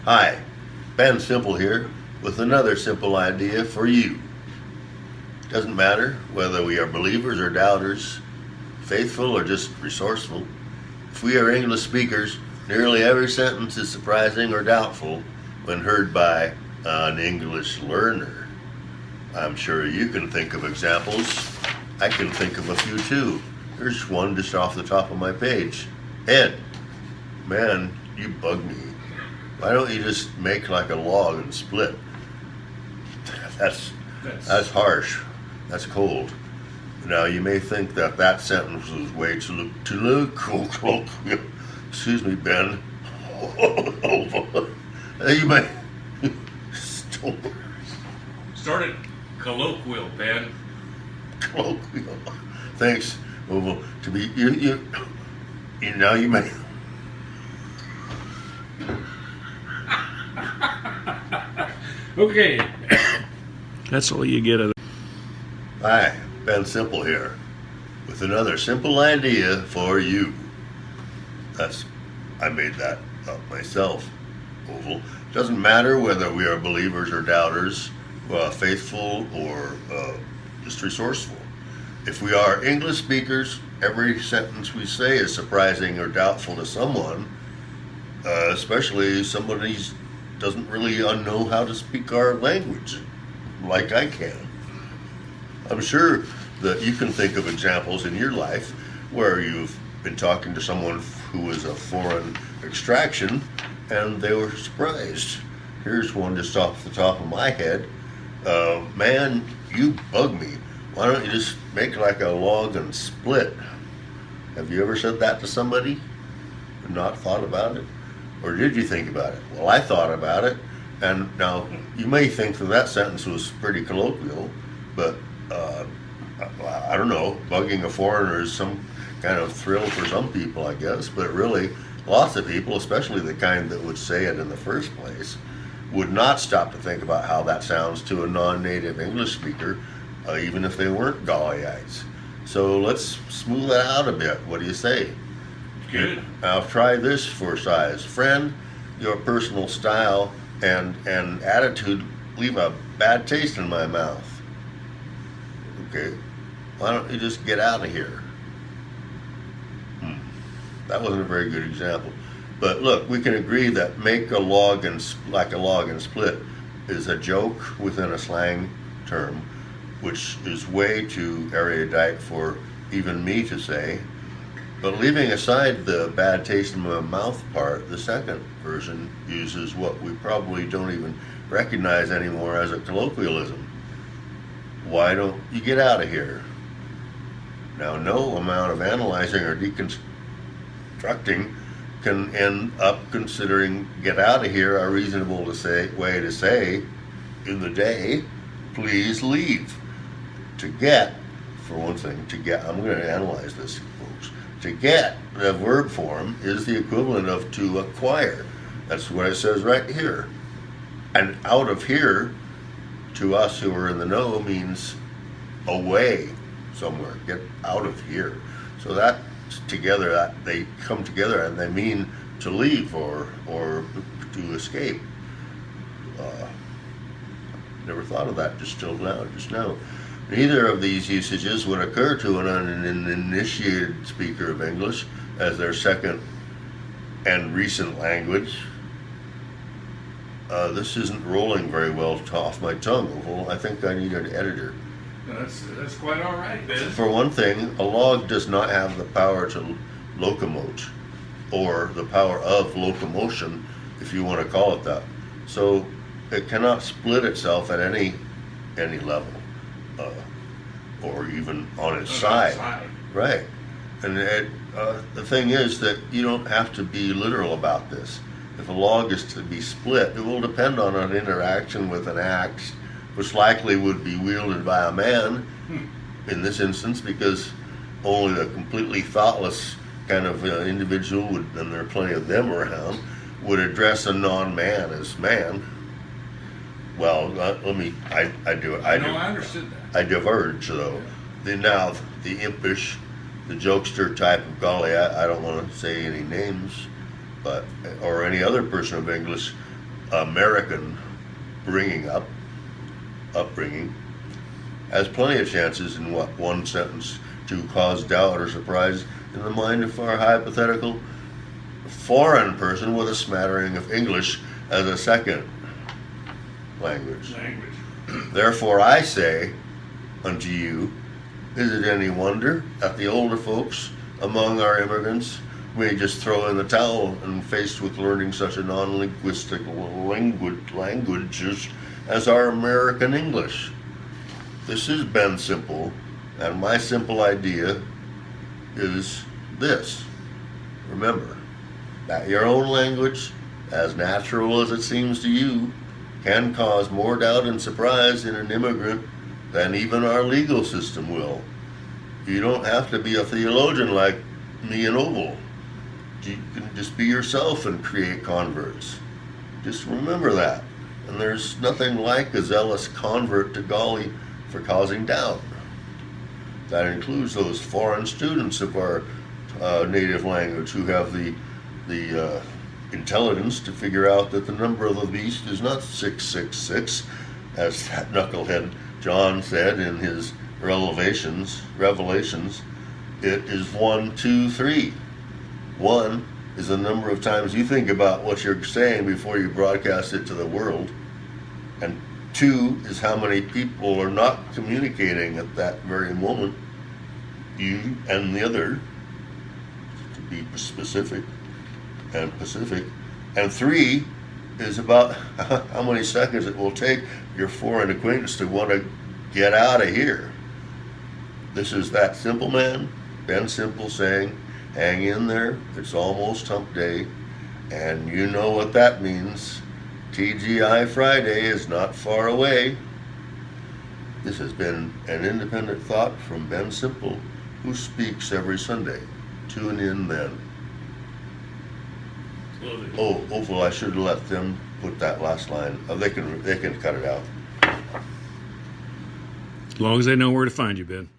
Hi, Ben Simple here with another simple idea for you. Doesn't matter whether we are believers or doubters, faithful or just resourceful. If we are English speakers, nearly every sentence is surprising or doubtful when heard by an English learner. I'm sure you can think of examples. I can think of a few too. There's one just off the top of my page. Ed, man, you bug me. Why don't you just make like a log and split? That's harsh. That's cold. Now you may think that that sentence was way too colloquial. Excuse me, Ben. You may Start it colloquial, Ben. Colloquial. Thanks. Well, to be you now you may. Okay. That's all you get of it. Hi, Ben Simple here, with another simple idea for you. I made that up myself. Oval. Doesn't matter whether we are believers or doubters, faithful or just resourceful. If we are English speakers, every sentence we say is surprising or doubtful to someone, especially somebody who doesn't really know how to speak our language like I can. I'm sure that you can think of examples in your life where you've been talking to someone who is of foreign extraction and they were surprised. Here's one just off the top of my head. Man, you bug me. Why don't you just make like a log and split? Have you ever said that to somebody and not thought about it? Or did you think about it? Well, I thought about it. And now you may think that sentence was pretty colloquial, but I don't know, bugging a foreigner is some kind of thrill for some people, I guess, but really lots of people, especially the kind that would say it in the first place, would not stop to think about how that sounds to a non-native English speaker, even if they weren't Gollyites. So let's smooth that out a bit. What do you say? Good. Now try this for size. Friend, your personal style and attitude leave a bad taste in my mouth. Okay, why don't you just get out of here? That wasn't a very good example. But look, we can agree that make a log and split is a joke within a slang term, which is way too erudite for even me to say. But leaving aside the bad taste in my mouth part, the second version uses what we probably don't even recognize anymore as a colloquialism. Why don't you get out of here? Now, no amount of analyzing or deconstructing can end up considering get out of here a reasonable way to say in the day, please leave. To get, for one thing, I'm going to analyze this, folks. To get, the verb form is the equivalent of to acquire. That's what it says right here. And out of here, to us who are in the know, means away somewhere. Get out of here. So that together, that they come together and they mean to leave or to escape. Never thought of that just now. Neither of these usages would occur to an uninitiated speaker of English as their second and recent language. This isn't rolling very well off my tongue. Well, I think I need an editor. That's quite all right, Ben. For one thing, a log does not have the power to locomote, or the power of locomotion, if you want to call it that. So it cannot split itself at any level, or even on its side. Right. And the thing is that you don't have to be literal about this. If a log is to be split, it will depend on an interaction with an axe, which likely would be wielded by a man in this instance, because only a completely thoughtless kind of individual would, and there are plenty of them around, would address a non-man as man. Well, I understood that. I diverge though. Now, the impish, the jokester type of golly, I don't want to say any names, but or any other person of English American upbringing has plenty of chances in one sentence to cause doubt or surprise in the mind of our hypothetical foreign person with a smattering of English as a second language. Therefore I say unto you, is it any wonder that the older folks among our immigrants may just throw in the towel and faced with learning such a non-linguistic languages as our American English? This is Ben Simple, and my simple idea is this. Remember that your own language, as natural as it seems to you, can cause more doubt and surprise in an immigrant than even our legal system will. You don't have to be a theologian like me and Oval. You can just be yourself and create converts. Just remember that. And there's nothing like a zealous convert to Golly for causing doubt. That includes those foreign students of our native language who have the intelligence to figure out that the number of the beast is not 666, as that knucklehead John said in his Revelations. It is 1, 2, 3. 1 is the number of times you think about what you're saying before you broadcast it to the world, and 2 is how many people are not communicating at that very moment, you and the other, to be specific and Pacific, and 3 is about how many seconds it will take your foreign acquaintance to want to get out of here. This is that simple man, Ben Simple, saying, hang in there, it's almost hump day, and you know what that means. TGI Friday is not far away. This has been an independent thought from Ben Simple, who speaks every Sunday. Tune in then. Oh, Oval, I should have let them put that last line. They can cut it out. As long as they know where to find you, Ben.